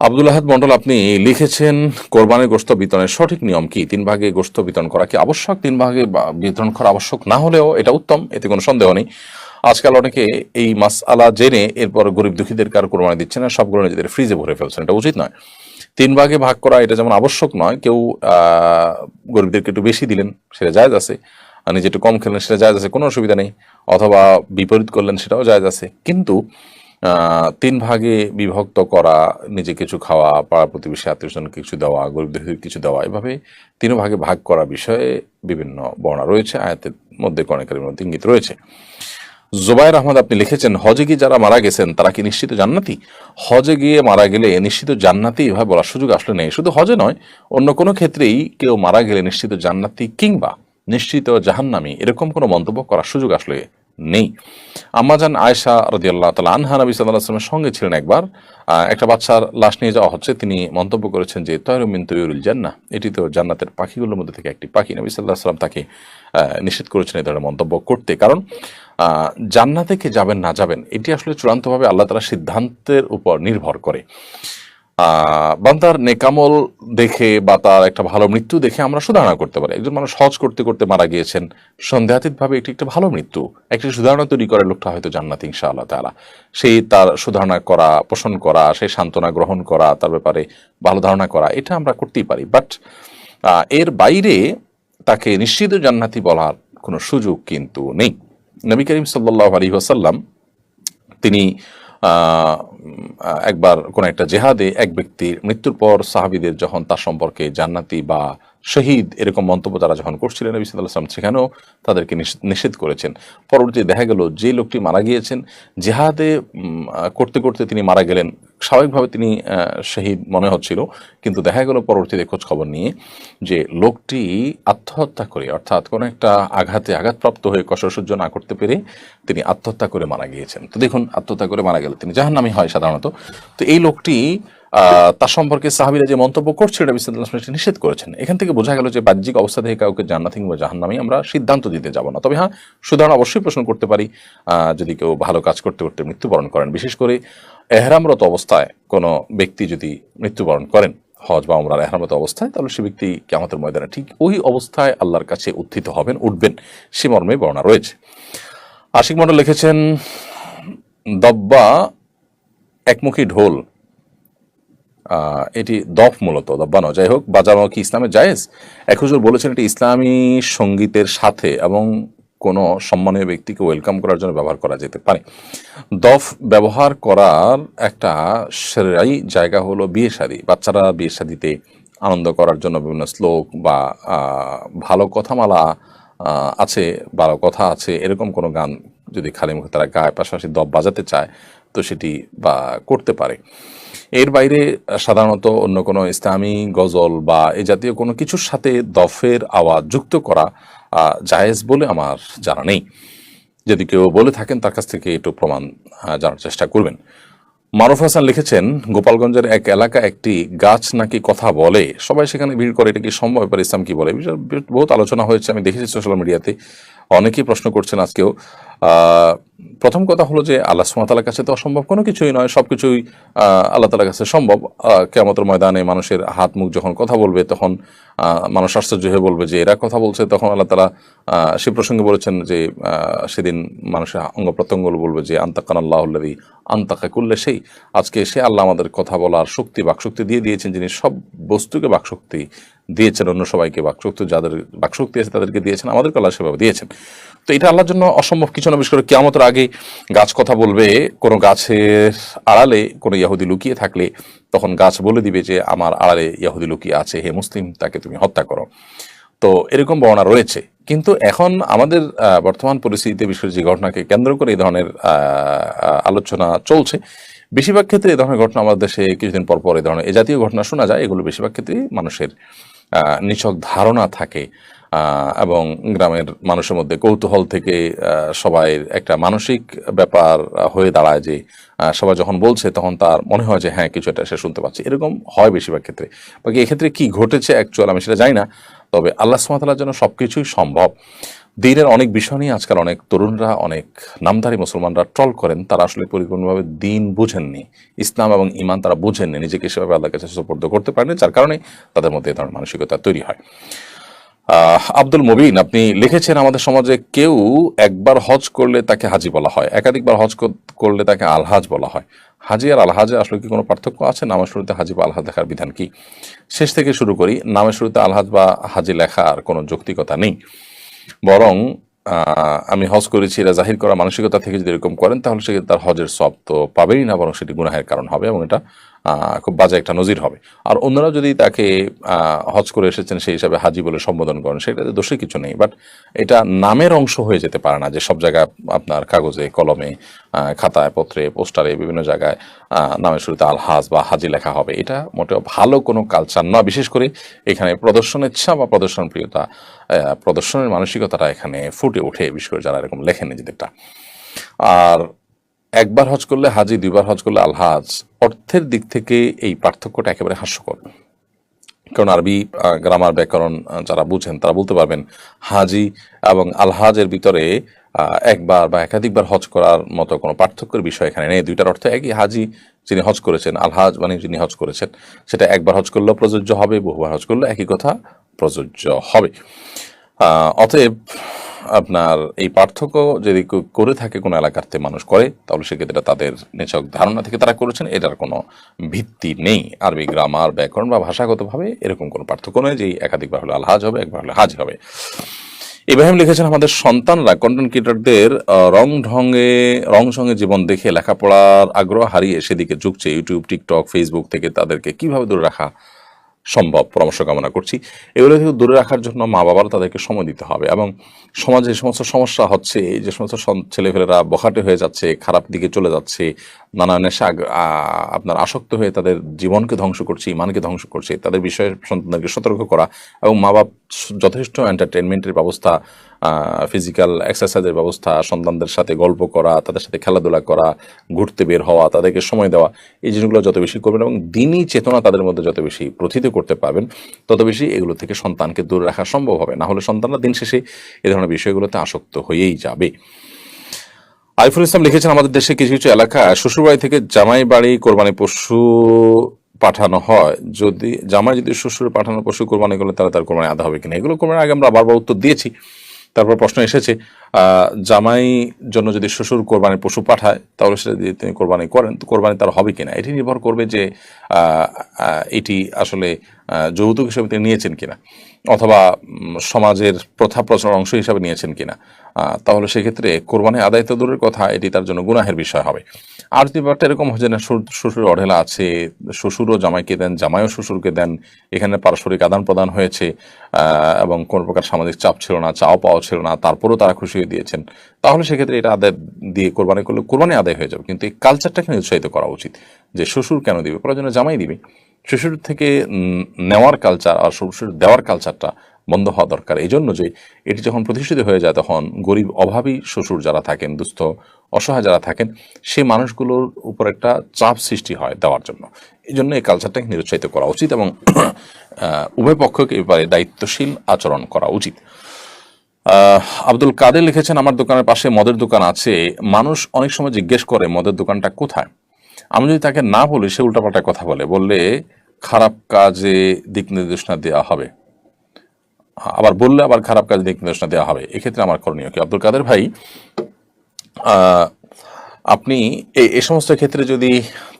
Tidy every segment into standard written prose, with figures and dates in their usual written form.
আব্দুল আহাদ মন্ডল, আপনি লিখেছেন কোরবানির গোশত বিতরণের সঠিক নিয়ম কি? 3 ভাগে গোশত বিতরণ করা কি আবশ্যক? 3 ভাগে বিতরণ করা আবশ্যক না হলেও এটা উত্তম, এতে কোনো সন্দেহ নেই। আজকাল অনেকে এই মাসআলা জেনে এরপর গরিব দুঃখীদের কার কোরবানি দিচ্ছে না, সবগুলো নিজেদের ফ্রিজে ভরে ফেলছেন। এটা উচিত নয়। 3 ভাগে ভাগ করা এটা যেমন আবশ্যক নয়, কেউ গরিবদেরকে একটু বেশি দিলেন সেটা জায়েজ আছে, আর নিজে একটু কম খেলেন সেটা জায়েজ আছে, কোনো অসুবিধা নেই। অথবা বিপরীত করলেন সেটাও জায়েজ আছে। কিন্তু 3 ভাগে বিভক্ত করা, নিজে কিছু খাওয়া, পাড়া প্রতিবেশী আত্মীয়স্বজন কিছু দেওয়া, গরিবদের কিছু দেওয়া, এভাবে 3 ভাগে ভাগ করা বিষয়ে বিভিন্ন বর্ণনা রয়েছে, আয়াতের মধ্যে কণেকারের মধ্যে ইঙ্গিত রয়েছে। জোবায়ের আহমদ, আপনি লিখেছেন হজে গিয়ে যারা মারা গেছেন তারা কি নিশ্চিত জান্নাতি? হজে গিয়ে মারা গেলে নিশ্চিত জান্নাতি এভাবে বলার সুযোগ আসলে নেই। শুধু হজে নয়, অন্য কোনো ক্ষেত্রেই কেউ মারা গেলে নিশ্চিত জান্নাতি কিংবা নিশ্চিত জাহান্নামী এরকম কোনো মন্তব্য করার সুযোগ আসলে নেই। আম্মাজান আয়েশা রাদিয়াল্লাহু তাআলা আনহা নবী সাল্লাল্লাহু আলাইহি ওয়াসাল্লামের সঙ্গে ছিলেন একবার। একটা বাচ্চার লাশ নিয়ে যাওয়া হচ্ছে, তিনি মন্তব্য করেছেন যে তয়রুম মিন তুয়ুরিল জান্নাহ, এটি তো জান্নাতের পাখিগুলোর মধ্যে থেকে একটি পাখি। নবী সাল্লাল্লাহু আলাইহি ওয়াসাল্লাম তাকে নিষেধ করেছেন এই ধরনের মন্তব্য করতে, কারণ জান্নাতে কে যাবেন না যাবেন এটি আসলে চূড়ান্তভাবে আল্লাহ তাআলার সিদ্ধান্তের উপর নির্ভর করে। বান্দার নেকামল দেখে বা তার একটা ভালো মৃত্যু দেখে আমরা সুধারণা করতে পারি। একজন মানুষ হজ করতে করতে মারা গিয়েছেন, সন্দেহাতীতভাবে এটি একটা ভালো মৃত্যু, একটি সুধারণা তৈরি করে লোকটা হয়তো জান্নাতি ইনশাআল্লাহ তাআলা। সেই তার সুধারণা করা, পোষণ করা, সেই সান্ত্বনা গ্রহণ করা, তার ব্যাপারে ভালো ধারণা করা, এটা আমরা করতেই পারি। বাট এর বাইরে তাকে নিশ্চিত জান্নাতি বলার কোনো সুযোগ কিন্তু নেই। নবী করিম সাল্লাল্লাহু আলাইহি ওয়াসাল্লাম তিনি একবার কোন একটা জেহাদে এক ব্যক্তির মৃত্যুর পর সাহাবীদের যখন তার সম্পর্কে জান্নাতি বা শহীদ এরকম মন্তব্য তারা যখন করছিলেন, নবী সাল্লাল্লাহু আলাইহি ওয়াসাল্লাম সেখানেও তাদেরকে নিষেধ করেছেন। পরবর্তীতে দেখা গেল যে লোকটি মারা গিয়েছেন জেহাদে করতে করতে তিনি মারা গেলেন, স্বাভাবিকভাবে তিনি শহীদ মনে হচ্ছিল, কিন্তু দেখা গেল পরবর্তীতে খোঁজ খবর নিয়ে যে লোকটি আত্মহত্যা করে, অর্থাৎ কোনো একটা আঘাতে আঘাতপ্রাপ্ত হয়ে কষ্ট সহ্য না করতে পেরে তিনি আত্মহত্যা করে মারা গিয়েছেন। তো দেখুন, আত্মহত্যা করে মারা গেলে তিনি জাহান্নামী হয় সাধারণত। তো এই লোকটি তার সম্পর্কে সাহাবীরা যে মন্তব্য করছে এটা নবী সাল্লাল্লাহু আলাইহি ওয়াসাল্লাম নিষেধ করেছেন। এখান থেকে বোঝা গেল যে বাহ্যিক অবস্থা থেকে কাউকে জান্নাতি কিংবা জাহান্নামী আমরা সিদ্ধান্ত দিতে যাব না। তবে হ্যাঁ, সুতরাং অবশ্যই প্রশ্ন করতে পারি যদি কেউ ভালো কাজ করতে করতে মৃত্যুবরণ করেন, বিশেষ করে এহরামরত অবস্থায় কোনো ব্যক্তি যদি মৃত্যুবরণ করেন হজ বা উমরার এহরামরত অবস্থায়, তাহলে সে ব্যক্তি কিয়ামতের ময়দানে ঠিক ওই অবস্থায় আল্লাহর কাছে উত্থিত হবেন, উঠবেন, সে মর্মে বর্ণনা রয়েছে। আশিক মন্ডল লিখেছেন দব্বা একমুখী ঢোল, এটি দফ মূলত, দব্বানো, যাই হোক, বাজানো কি ইসলামে জায়েজ? এক হুজুর বলেছেন এটি ইসলামী সঙ্গীতের সাথে এবং কোনো সম্মানীয় ব্যক্তিকে ওয়েলকাম করার জন্য ব্যবহার করা যেতে পারে। দফ ব্যবহার করার একটা সেরাই জায়গা হলো বিয়ে শাদী। বাচ্চারা বিয়ে শাদীতে আনন্দ করার জন্য বিভিন্ন শ্লোক বা ভালো কথামালা আছে, ভালো কথা আছে, এরকম কোনো গান যদি খালি মুখে তারা গায়, পাশাপাশি দফ বাজাতে চায়, তো সেটি বা করতে পারে। এর বাইরে সাধারণত অন্য কোনো ইসলামী গজল বা এই জাতীয় কোনো কিছুর সাথে দফের আওয়াজ যুক্ত করা জায়েজ বলে আমার জানা নেই। যদি কেউ বলে থাকেন তার কাছ থেকে একটু প্রমাণ জানার চেষ্টা করবেন। মারুফ হাসান লিখেছেন গোপালগঞ্জের এক এলাকা একটি গাছ নাকি কথা বলে, সবাই সেখানে ভিড় করে, এটা কি সম্ভব? এবার ইসলাম কি বলে? বহুত আলোচনা হয়েছে, আমি দেখেছি সোশ্যাল মিডিয়াতে, অনেকেই প্রশ্ন করছেন আজকেও। প্রথম কথা হলো যে আল্লাহ সুবহানাহু ওয়া তাআলার কাছে তো অসম্ভব কোনো কিছুই নয়, সবকিছুই আল্লাহ তাআলার কাছে সম্ভব। কিয়ামতের ময়দানে মানুষের হাত মুখ যখন কথা বলবে, তখন মানুষ আশ্চর্য হয়ে বলবে যে এরা কথা বলছে। তখন আল্লাহ তাআলা সে প্রসঙ্গে বলেছেন যে সেদিন মানুষের অঙ্গ প্রত্যঙ্গগুলো বলবে যে আনতাকানাল্লাহুল্লাযী আনতাকা কুল্লা শাই, আজকে সে আল্লাহ আমাদের কথা বলার শক্তি, বাকশক্তি দিয়ে দিয়েছেন, যিনি সব বস্তুকে বাকশক্তি দিয়েছেন, অন্য সবাইকে বাকশক্তি, যাদের বাকশক্তি আছে তাদেরকে দিয়েছেন, আমাদেরকে আল্লাহ সেভাবে দিয়েছেন। তো এটা আল্লাহর জন্য অসম্ভব কিছু না। বিশেষ করে কিয়ামতের আগে গাছ কথা বলবে, কোনো গাছের আড়ালে কোনো ইহুদি লুকিয়ে থাকলে তখন গাছ বলে দিবে যে আমার আড়ালে ইহুদি লুকিয়ে আছে, হে মুসলিম, তাকে তুমি হত্যা করো। তো এরকম বর্ণনা রয়েছে। কিন্তু এখন আমাদের বর্তমান পরিস্থিতিতে বিশেষ যে ঘটনাকে কেন্দ্র করে এই ধরনের আলোচনা চলছে, বেশিরভাগ ক্ষেত্রে এই ধরনের ঘটনা আমাদের দেশে কিছুদিন পর পর এই ধরনের এ জাতীয় ঘটনা শোনা যায়। এগুলো বেশিরভাগ ক্ষেত্রেই মানুষের নিছক ধারণা থাকে এবং গ্রামের মানুষের মধ্যে কৌতূহল থেকে সবাই একটা মানসিক ব্যাপার হয়ে দাঁড়ায় যে সবাই যখন বলছে তখন তার মনে হয় যে হ্যাঁ কিছু একটা সে শুনতে পাচ্ছে, এরকম হয় বেশিরভাগ ক্ষেত্রে। বাকি এক্ষেত্রে কি ঘটেছে অ্যাকচুয়াল আমি সেটা জানি না, তবে আল্লাহ সুবহানাহু ওয়া তাআলার জন্য সবকিছুই সম্ভব। দিনের অনেক বিষয় নিয়ে আজকাল অনেক তরুণরা, অনেক নামধারী মুসলমানরা ট্রল করেন। তারা আসলে পরিপূর্ণভাবে দিন বুঝেননি, ইসলাম এবং ঈমান তারা বুঝেননি, নিজেকে সেভাবে আল্লাহর কাছে সুপর্দ করতে পারেনি, যার কারণে তাদের মধ্যে এ ধরনের মানসিকতা তৈরি হয়। আব্দুল মুবিন আপনি লিখেছেন, আমাদের সমাজে কেউ একবার হজ করলে তাকে হাজি বলা হয়, একাধিকবার হজ করলে তাকে আলহাজ বলা হয়। হাজি আর আলহাজে আসলে কি কোনো পার্থক্য আছে? নামের শুরুতে হাজি বা আলহাজ লেখার বিধান কি? শেষ থেকে শুরু করি। নামের শুরুতে আলহাজ বা হাজি লেখার কোনো যৌক্তিকতা নেই, বরং আমি হজ করেছি এটা জাহির করা মানসিকতা থেকে যদি এরকম করেন, তাহলে সেক্ষেত্রে তার হজের সব তো পাবেই না, বরং সেটি গুনাহের কারণ হবে, এবং এটা খুব বাজে একটা নজির হবে। আর অন্যরা যদি তাকে হজ করে এসেছেন সেই হিসাবে হাজি বলে সম্বোধন করেন, সেটাতে দোষের কিছু নেই। বাট এটা নামের অংশ হয়ে যেতে পারে না, যে সব জায়গায় আপনার কাগজে কলমে খাতায় পত্রে পোস্টারে বিভিন্ন জায়গায় নামের শুরুতে আলহাজ বা হাজি লেখা হবে। এটা মোটেও ভালো কোনো কালচার নয়। বিশেষ করে এখানে প্রদর্শনের ইচ্ছা বা প্রদর্শন প্রিয়তা, প্রদর্শনের মানসিকতাটা এখানে ফুটে ওঠে, বিশেষ করে যারা এরকম লেখেন নিজেদেরটা। আর একবার হজ করলে হাজি, দুইবার হজ করলে আলহাজ, অর্থের দিক থেকে এই পার্থক্যটা একেবারে হাস্যকর। কারণ আরবি গ্রামার ব্যাকরণ যারা বুঝেন তারা বলতে পারবেন হাজি এবং আলহাজের ভিতরে একবার বা একাধিকবার হজ করার মতো কোনো পার্থক্যের বিষয় এখানে নেই। দুইটার অর্থ একই। হাজি যিনি হজ করেছেন, আলহাজ মানে যিনি হজ করেছেন, সেটা একবার হজ করলেও প্রযোজ্য হবে, বহুবার হজ করলেও একই কথা প্রযোজ্য হবে। অতএব আপনার এই পার্থক্য যদি করে থাকে কোনো এলাকাতে মানুষ করে, তাহলে সেক্ষেত্রে তাদের নিছক ধারণা থেকে তারা করেছেন, এটার কোনো ভিত্তি নেই। আরবি গ্রামার ব্যাকরণ বা ভাষাগতভাবে এরকম কোনো পার্থক্য নয় যে একাধিকবার হলে আলহাজ হবে, একবার হলে হাজি হবে। ইব্রাহিম লিখেছেন, আমাদের সন্তানরা কন্টেন্ট ক্রিয়েটরদের রং সঙ্গে জীবন দেখে লেখাপড়ার আগ্রহ হারিয়ে সেদিকে ঝুঁকছে। ইউটিউব, টিকটক, ফেসবুক থেকে তাদেরকে কিভাবে দূরে রাখা সম্ভব, পরামর্শ কামনা করছি। এগুলো থেকে দূরে রাখার জন্য মা বাবারা তাদেরকে সময় দিতে হবে, এবং সমাজে যে সমস্ত সমস্যা হচ্ছে, যে সমস্ত ছেলেপেলেরা বখাটে হয়ে যাচ্ছে, খারাপ দিকে চলে যাচ্ছে, নানা নেশা আপনার আসক্ত হয়ে তাদের জীবনকে ধ্বংস করছে, ইমানকে ধ্বংস করছে, তাদের বিষয়ে সন্তানদেরকে সতর্ক করা, এবং মা বাপ যথেষ্ট এন্টারটেনমেন্টের ব্যবস্থা, ফিজিক্যাল এক্সারসাইজের ব্যবস্থা, সন্তানদের সাথে গল্প করা, তাদের সাথে খেলাধুলা করা, ঘুরতে বের হওয়া, তাদেরকে সময় দেওয়া, এই জিনিসগুলো যত বেশি করবেন এবং দিনই চেতনা তাদের মধ্যে যত বেশি প্রথিত করতে পারবেন, তত বেশি এগুলো থেকে সন্তানকে দূরে রাখা সম্ভব হবে। না হলে সন্তানরা দিন শেষে এ ধরনের বিষয়গুলোতে আসক্ত হয়েই যাবে। আইফুল ইসলাম লিখেছেন, আমাদের দেশে কিছু কিছু এলাকা শ্বশুরবাড়ি থেকে জামাই বাড়ি কোরবানি পশু পাঠানো হয়, যদি জামাই যদি শ্বশুর পাঠানো পশু কোরবানি করলে তাহলে তার কোরবানি আদা হবে কিনা। এগুলো কোরবানির আগে আমরা বারবার উত্তর দিয়েছি। তারপর প্রশ্ন এসেছে, জামাই জন্য যদি শ্বশুর কোরবানির পশু পাঠায়, তাহলে সেটা যদি তিনি কোরবানি করেন, তো কোরবানি তার হবে কিনা। এটি নির্ভর করবে যে এটি আসলে যৌতুক হিসেবে তিনি নিয়েছেন কিনা, অথবা সমাজের প্রথা প্রচলন অংশ হিসাবে নিয়েছেন কিনা। তাহলে সেক্ষেত্রে কোরবানি আদায় তো দূরের কথা, এটি তার জন্য গুনাহের বিষয় হবে। আর যদি ব্যাপারটা এরকম হয় যে না, শ্বশুরের অঢেলা আছে, শ্বশুরও জামাইকে দেন, জামাইও শ্বশুরকে দেন, এখানে পারস্পরিক আদান প্রদান হয়েছে, এবং কোনো প্রকার সামাজিক চাপ ছিল না, চাও পাওয়া ছিল না, তারপরেও তারা খুশি হয়ে দিয়েছেন, তাহলে সেক্ষেত্রে এটা আদায় দিয়ে কোরবানি করলে কোরবানি আদায় হয়ে যাবে। কিন্তু এই কালচারটাকে উৎসাহিত করা উচিত যে শ্বশুর কেন দিবে, প্রয়োজনে জামাই দিবে। শ্বশুর থেকে নেওয়ার কালচার আর শ্বশুর দেওয়ার কালচারটা বন্ধ হওয়া দরকার। এই জন্য যে এটি যখন প্রতিষ্ঠিত হয়ে যায়, তখন গরিব অভাবী শ্বশুর যারা থাকেন, দুস্থ অসহায় যারা থাকেন, সেই মানুষগুলোর উপর একটা চাপ সৃষ্টি হয় দেওয়ার জন্য। এই জন্য এই কালচারটাকে নিরুৎসাহিত করা উচিত, এবং উভয় পক্ষকে এবারে দায়িত্বশীল আচরণ করা উচিত। আব্দুল কাদের লিখেছেন, আমার দোকানের পাশে মদের দোকান আছে, মানুষ অনেক সময় জিজ্ঞেস করে মদের দোকানটা কোথায়। আমি যদি তাকে না বলি, সে উল্টাপাল্টা কথা বললে খারাপ কাজে দিক নির্দেশনা দেওয়া হবে, আবার বললে আবার খারাপ কাজে দিক নির্দেশনা দেওয়া হবে। এক্ষেত্রে আমার করণীয় কি? আব্দুল কাদের ভাই, আপনি এই সমস্ত ক্ষেত্রে যদি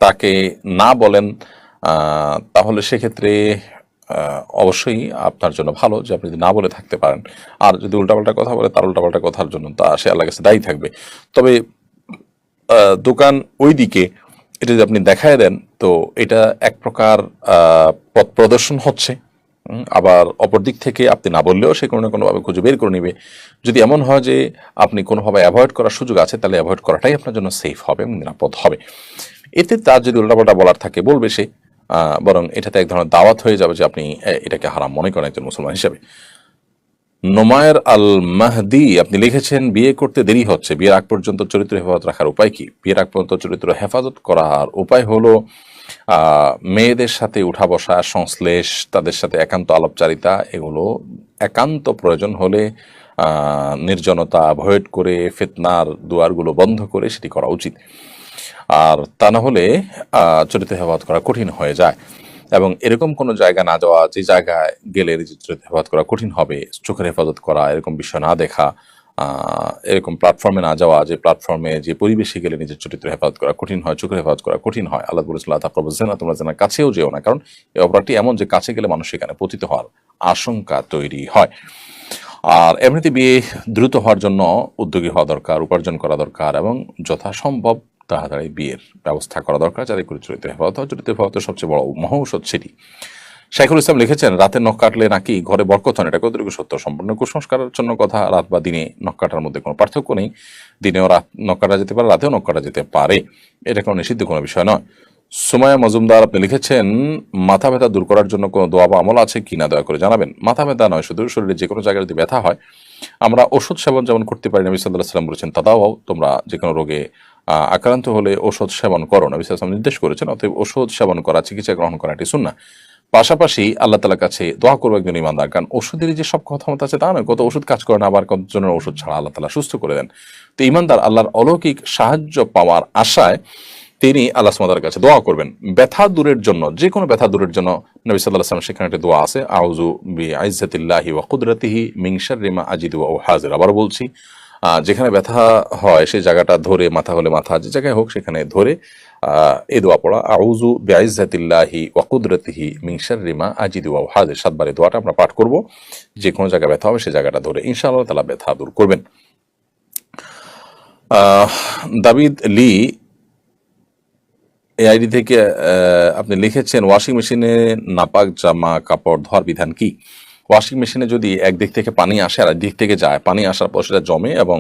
তাকে না বলেন, তাহলে সেক্ষেত্রে অবশ্যই আপনার জন্য ভালো যে আপনি যদি না বলে থাকতে পারেন। আর যদি উল্টাপাল্টা কথা বলে, তার উল্টাপাল্টা কথার জন্য তা সে আল্লাহর কাছে দায়ী থাকবে। তবে দোকান ওই দিকে, এটা যদি আপনি দেখায় দেন, তো এটা এক প্রকার পথ প্রদর্শন হচ্ছে। আবার অপর দিক থেকে আপনি না বললেও সে কোনো না কোনোভাবে খুঁজে বের করে নেবে। যদি এমন হয় যে আপনি কোনোভাবে অ্যাভয়েড করার সুযোগ আছে, তাহলে অ্যাভয়েড করাটাই আপনার জন্য সেফ হবে এবং নিরাপদ হবে। এতে তার যদি উল্টাপাল্টা বলার থাকে বলবে সে, বরং এটাতে এক ধরনের দাওয়াত হয়ে যাবে যে আপনি এটাকে হারাম মনে করেন একজন মুসলমান হিসেবে। নোমায়ের আল মাহদি আপনি লিখেছেন, বিয়ে করতে দেরি হচ্ছে, বিয়ের আগ পর্যন্ত চরিত্র হেফাজত রাখার উপায় কি? বিয়ের আগ পর্যন্ত চরিত্র হেফাজত করার উপায় হলো মেয়েদের সাথে উঠা বসা, সংশ্লেষ, তাদের সাথে একান্ত আলাপচারিতা, এগুলো একান্ত প্রয়োজন হলে নির্জনতা অ্যাভয়েড করে ফিতনার দুয়ারগুলো বন্ধ করে সেটি করা উচিত। আর তা না হলে চরিত্র হেফাজত করা কঠিন হয়ে যায়। এবং এরকম কোনো জায়গা না যাওয়া, যে জায়গায় গেলে নিজের চরিত্র হেফাজত করা কঠিন হবে, চোখের হেফাজত করা, এরকম বিষয় না দেখা, এরকম প্ল্যাটফর্মে না যাওয়া, যে প্ল্যাটফর্মে যে পরিবেশে গেলে নিজের চরিত্র হেফাজত করা কঠিন হয়, চোখের হেফাজত করা কঠিন হয়। আল্লাহ বলেছিল না, তোমরা যেন কাছেও যেও না, কারণ এই অপরাধটি এমন যে কাছে গেলে মানুষ সেখানে পতিত হওয়ার আশঙ্কা তৈরি হয়। আর এমনিতে বিয়ে দ্রুত হওয়ার জন্য উদ্যোগী হওয়া দরকার, উপার্জন করা দরকার, এবং যথাসম্ভব তাড়াতাড়ি বিয়ের ব্যবস্থা করা দরকার, যাতে করে চরিত্র হেফাজত হয়। চরিত্র হেফাজতের সবচেয়ে বড় মহৌষধ সেটি। শাইখুল ইসলাম লিখেছেন, রাতে নখ কাটলে নাকি ঘরে বরকত হয়। এটা কতটুকু সত্য? সম্পূর্ণ কুসংস্কারের জন্য কথা। রাত বা দিনে নখ কাটার মধ্যে কোনো পার্থক্য নেই। দিনেও রাত নখ কাটা যেতে পারে, রাতেও নখ কাটা যেতে পারে, এটা কোনো নিষিদ্ধ কোনো বিষয় নয়। সুমাইয়া মজুমদার আপনি লিখেছেন, মাথা ব্যথা দূর করার জন্য কোনো দোয়া বা আমল আছে কিনা দয়া করে জানাবেন। মাথা ব্যথা নয়, শুধু শরীরে যে কোনো জায়গায় যদি ব্যথা হয়, আমরা ওষুধ সেবন যেমন করতে পারি, নবী সাল্লাল্লাহু আলাইহি ওয়াসাল্লাম বলেছেন, তাদাও, তোমরা যে কোনো রোগে আক্রান্ত হলে ওষুধ সেবন করো, নবী সাল্লাল্লাহু আলাইহি ওয়াসাল্লাম নির্দেশ করেছেন। অতএব ওষুধ সেবন করা, চিকিৎসা গ্রহণ করা এটি সুন্নাহ। পাশাপাশি আল্লাহ তাআলার কাছে দোয়া করবো একজন ইমানদার, কারণ ওষুধের যে সব ক্ষমতা আছে তা নয়। কত ওষুধ কাজ করে না, আবার কতজনের ওষুধ ছাড়া আল্লাহ তাআলা সুস্থ করে দেন। তো ইমানদার আল্লাহর অলৌকিক সাহায্য পাওয়ার আশায় তিনি আল্লাহ সুবহানাহু ওয়া তাআলার কাছে দোয়া করবেন ব্যথা দূরের জন্য। যে কোনো ব্যথা দূরের জন্য নবী সাল্লাল্লাহু আলাইহি ওয়াসাল্লাম সেখানে একটা দোয়া আছে, আউযু বিইজ্জাতিল্লাহি ওয়া কুদরাতিহি মিন শাররি মা আজিদু ওয়া হাজির। আবার বলছি, যেখানে ব্যথা হয় সেই জায়গাটা ধরে, মাথা হলে মাথা, যে জায়গায় হোক সেখানে ধরে এই দোয়া পড়া, আউযু বিইজ্জাতিল্লাহি ওয়া কুদরাতিহি মিন শাররি মা আজিদু ওয়া হাজির। 7 বার এই দোয়াটা আমরা পাঠ করব। যে কোনো জায়গায় ব্যথা হবে সেই জায়গাটা ধরে ইনশাআল্লাহ তাআলা ব্যথা দূর করবেন। দাবিদ লি এই আইডি থেকে আপনি লিখেছেন, ওয়াশিং মেশিনে নাপাক জামা কাপড় ধোয়ার বিধান কি? ওয়াশিং মেশিনে যদি একদিক থেকে পানি আসে আর একদিক থেকে যায়, পানি আসার পর সেটা জমে এবং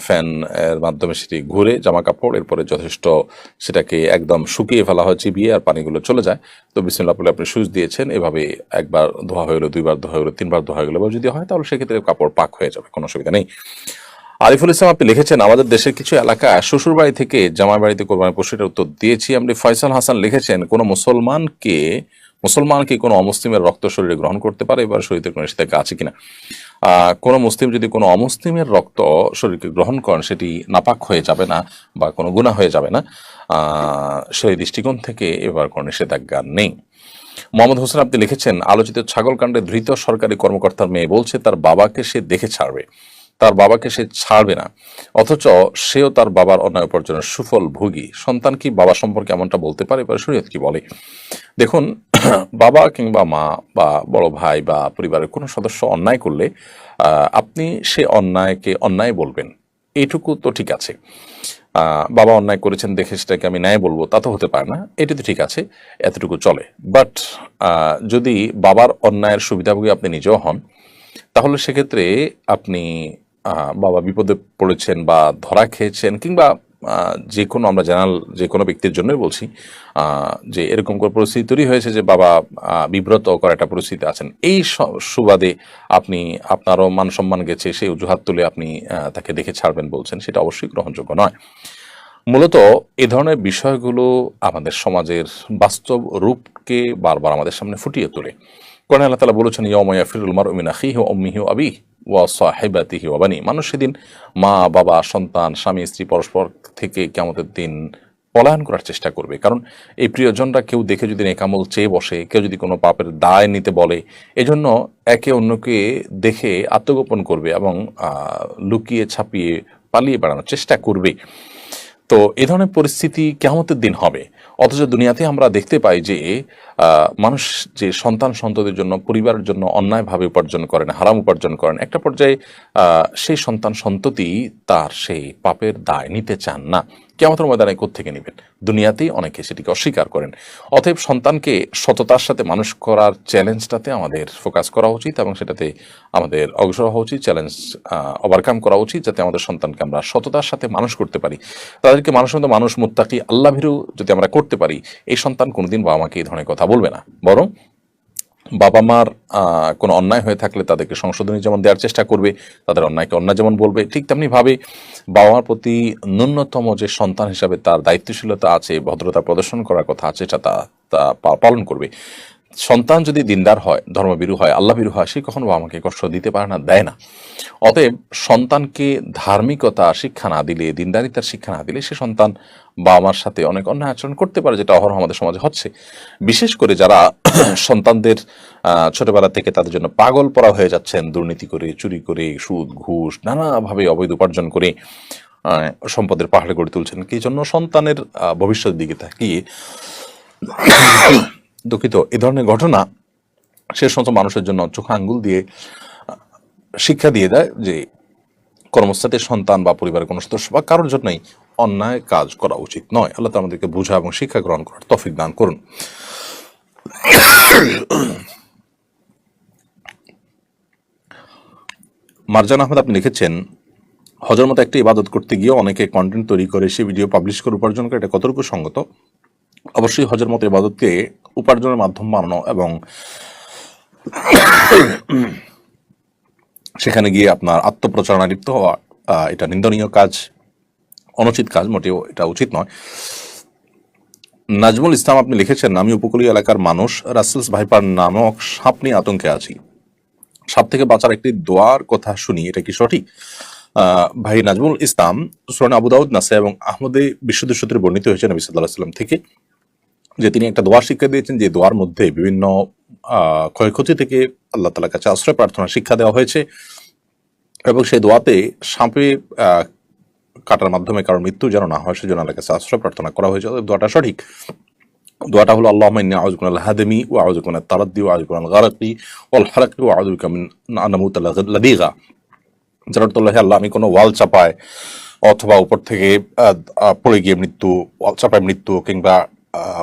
ফ্যান এর মাধ্যমে সেটি ঘুরে জামা কাপড়, এরপরে যথেষ্ট সেটাকে একদম শুকিয়ে ফেলা হয় চিবিয়ে, আর পানিগুলো চলে যায়। তো বিসমিল্লাহ বলে আপনি সুইচ দিয়েছেন, এভাবে একবার ধোয়া হয়ে গেলো, 2বার ধোয়া হয়ে গেলো, 3বার ধোয়া হয়ে গেলো, যদি হয় তাহলে সেক্ষেত্রে কাপড় পাক হয়ে যাবে, কোনো অসুবিধা নেই। আরিফুল ইসলাম আপনি লিখেছেন, আমাদের দেশের কিছু এলাকা শ্বশুর বাড়ি থেকে জামাই বাড়িতে কোরবানি পশু, এটার উত্তর দিয়েছি। আপনি ফয়সাল হাসান লিখেছেন, কোনো মুসলমানকে কোনো অমুসলিমের রক্ত শরীরে গ্রহণ করতে পারে, এবার শরীরে কোনো নিষেধাজ্ঞা আছে কিনা? কোনো মুসলিম যদি কোনো অমুসলিমের রক্ত শরীরকে গ্রহণ করেন, সেটি নাপাক হয়ে যাবে না বা কোনো গুনাহ হয়ে যাবে না, সেই দৃষ্টিকোণ থেকে এবার কোনো নিষেধাজ্ঞা নেই। মোহাম্মদ হোসেন আপনি লিখেছেন, আলোচিত ছাগলকাণ্ডে ধৃত সরকারি কর্মকর্তার মেয়ে বলছে তার বাবাকে সে দেখে ছাড়বে, তার বাবাকে সে ছাড়বে না, অথচ সেও তার বাবার অন্যায় উপার্জনের সুফল ভোগী। সন্তান কি বাবা সম্পর্কে এমনটা বলতে পারে? এবার শরীয়ত কি বলে? দেখুন, বাবা কিংবা মা বা বড় ভাই বা পরিবারের কোনো সদস্য অন্যায় করলে আপনি সে অন্যায়কে অন্যায় বলবেন, এইটুকু তো ঠিক আছে। বাবা অন্যায় করেছেন দেখে সেটাকে আমি ন্যায় বলবো, তা তো হতে পারে না, এটি তো ঠিক আছে, এতটুকু চলে। বাট যদি বাবার অন্যায়ের সুবিধাভোগী আপনি নিজেও হন, তাহলে সেক্ষেত্রে আপনি বাবা বিপদে পড়েছেন বা ধরা খেয়েছেন, কিংবা যে কোনো, আমরা জেনারেল যে কোনো ব্যক্তির জন্যই বলছি, যে এরকম করে পরিস্থিতি তৈরি হয়েছে যে বাবা বিব্রত করা একটা পরিস্থিতি আছেন, এই সুবাদে আপনি, আপনারও মান সম্মান গেছে, সেই অজুহাত তুলে আপনি তাকে দেখে ছাড়বেন বলছেন, সেটা অবশ্যই গ্রহণযোগ্য নয়। মূলত এ ধরনের বিষয়গুলো আমাদের সমাজের বাস্তব রূপকে বারবার আমাদের সামনে ফুটিয়ে তোলে। কোরআনে আল্লাহ তাআলা বলেছেন, ইয়াউমা ইয়াফিরুল মারউ মিন আখিহি ওয়া উম্মিহি ওয়া আবিহি ওয়া সাহিবাতিহি ওয়া বানি। মানুষ সেদিন মা বাবা সন্তান স্বামী স্ত্রী পরস্পর থেকে কিয়ামতের দিন পলায়ন করার চেষ্টা করবে। কারণ এই প্রিয়জনরা কেউ দেখে যদি নেকামল চেয়ে বসে, কেউ যদি কোনো পাপের দায় নিতে বলে, এজন্য একে অন্যকে দেখে আত্মগোপন করবে এবং লুকিয়ে ছাপিয়ে পালিয়ে বেড়ানোর চেষ্টা করবে। তো এ ধরনের পরিস্থিতি কিয়ামতের দিন হবে। অথচ দুনিয়াতে আমরা দেখতে পাই যে মানুষ যে সন্তান সন্ততির জন্য, পরিবারের জন্য অন্যায়ভাবে উপার্জন করেন, হারাম উপার্জন করেন, একটা পর্যায়ে সেই সন্তান সন্ততি তার সেই পাপের দায় নিতে চান না। কিয়ামতের ময়দানে কোত্থেকে নেবেন? দুনিয়াতেই অনেকে সেটিকে অস্বীকার করেন। অতএব সন্তানকে সততার সাথে মানুষ করার চ্যালেঞ্জটাতে আমাদের ফোকাস করা উচিত এবং সেটাতে আমাদের অগ্রসর হওয়া উচিত, চ্যালেঞ্জ ওভারকাম করা উচিত, যাতে আমাদের সন্তানকে আমরা সততার সাথে মানুষ করতে পারি। তাদেরকে মানুষের মতো মানুষ, মুত্তাকি, আল্লাহ ভীরু যদি আমরা করতে পারি, এই সন্তান কোনোদিন বাবা মাকে এই ধরনের কথা বলবে না, বরং বাবা মার কোনো অন্যায় হয়ে থাকলে তাদেরকে সংশোধনী যেমন দেওয়ার চেষ্টা করবে, তাদের অন্যায়কে অন্যায় যেমন বলবে, ঠিক তেমনিভাবে বাবা মার প্রতি ন্যূনতম যে সন্তান হিসাবে তার দায়িত্বশীলতা আছে, ভদ্রতা প্রদর্শন করার কথা আছে, এটা তা পালন করবে। সন্তান যদি দিনদার হয়, ধর্মভীরু হয়, আল্লাহভীরু হয়, সে কখনো বাবা মাকে কষ্ট দিতে পারে না, দেয় না। অতএব সন্তানকে ধার্মিকতা শিক্ষা না দিলে, দিনদারিতার শিক্ষা না দিলে, সে সন্তান বাবা মার সাথে অনেক অন্যায় আচরণ করতে পারে, যেটা অহরহ আমাদের সমাজে হচ্ছে। বিশেষ করে যারা সন্তানদের ছোটবেলা থেকে তাদের জন্য পাগল পড়া হয়ে যাচ্ছেন, দুর্নীতি করে, চুরি করে, সুদ ঘুষ নানাভাবে অবৈধ উপার্জন করে সম্পদের পাহাড়ে গড়ে তুলছেন, কি জন্য? সন্তানের ভবিষ্যতের দিকে তাকিয়ে। দুঃখিত, এ ধরনের ঘটনা সে সমস্ত মানুষের জন্য চোখে আঙ্গুল দিয়ে শিক্ষা দিয়ে দেয় যে কর্মস্থলে সন্তান বা পরিবারের কোনো সদস্য বা কারোর জন্যই অন্যায় কাজ করা উচিত নয়। আল্লাহ তাআলা আমাদেরকে বোঝা এবং শিক্ষা গ্রহণ করার তৌফিক দান করুন। মারজান আহমেদ, আপনি লিখেছেন, হজের মতো একটা ইবাদত করতে গিয়ে অনেকে কন্টেন্ট তৈরি করে সে ভিডিও পাবলিশ করে উপার্জন করে, এটা কতটুকু সঙ্গত? অবশ্যই হজের মতো ইবাদতকে উপার্জনের মাধ্যম বানানো এবং সেখানে গিয়ে আপনার আত্মপ্রচারণা লিপ্ত হওয়া, এটা নিন্দনীয় কাজ, অনুচিত কাজ, মোটেও এটা উচিত নয়। নাজমুল ইসলাম, আপনি লিখেছেন, আমি উপকূলীয় এলাকার মানুষ, রাসেলস ভাইপার নামক সাপ নিয়ে আতঙ্কে আছি। সাপ থেকে বাঁচার একটি দোয়ার কথা শুনি, এটা কি সঠিক? ভাই নাজমুল ইসলাম, সুনান আবু দাউদ, নাসাই এবং আহমদে বিশুদ্ধ সূত্রে বর্ণিত হয়েছে নবী সাল্লাল্লাহু আলাইহি ওয়াসাল্লাম থেকে যে তিনি একটা দোয়ার শিক্ষা দিয়েছেন, যে দোয়ার মধ্যে বিভিন্ন ক্ষয়ক্ষতি থেকে আল্লাহ তাআলার কাছে আশ্রয় প্রার্থনার শিক্ষা দেওয়া হয়েছে এবং সেই দোয়াতে সাপে কাটার মাধ্যমে কারোর মৃত্যু যেন না হয় সেজন্য আল্লাহর কাছে আশ্রয় প্রার্থনা করা হয়েছে। দোয়াটা সঠিক। দোয়াটা হলো আল্লাহুম্মা ইন্নী আউযু বিকা মিনাল হাদমি ওয়া আউযু বিকা মিনাত তারাদ্দি ওয়া আউযু বিকা মিনাল গারকি ওয়াল হারাকি ওয়া আউযু বিকা মিন আন নামুতা লাদীগা। যার অর্থ হলো, হে আল্লাহ, আমি কোনো ওয়াল চাপায় অথবা উপর থেকে পড়ে গিয়ে মৃত্যু, ওয়াল চাপায় মৃত্যু, কিংবা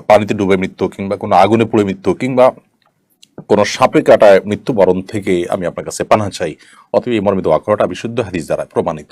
পানিতে ডুবে মৃত্যু, কিংবা কোনো আগুনে পুড়ে মৃত্যু, কিংবা কোনো সাপে কাটায় মৃত্যুবরণ থেকে আমি আপনার কাছে পানাহ চাই। অতএব এই মর্মে দোয়া করাটা বিশুদ্ধ হাদিস দ্বারা প্রমাণিত।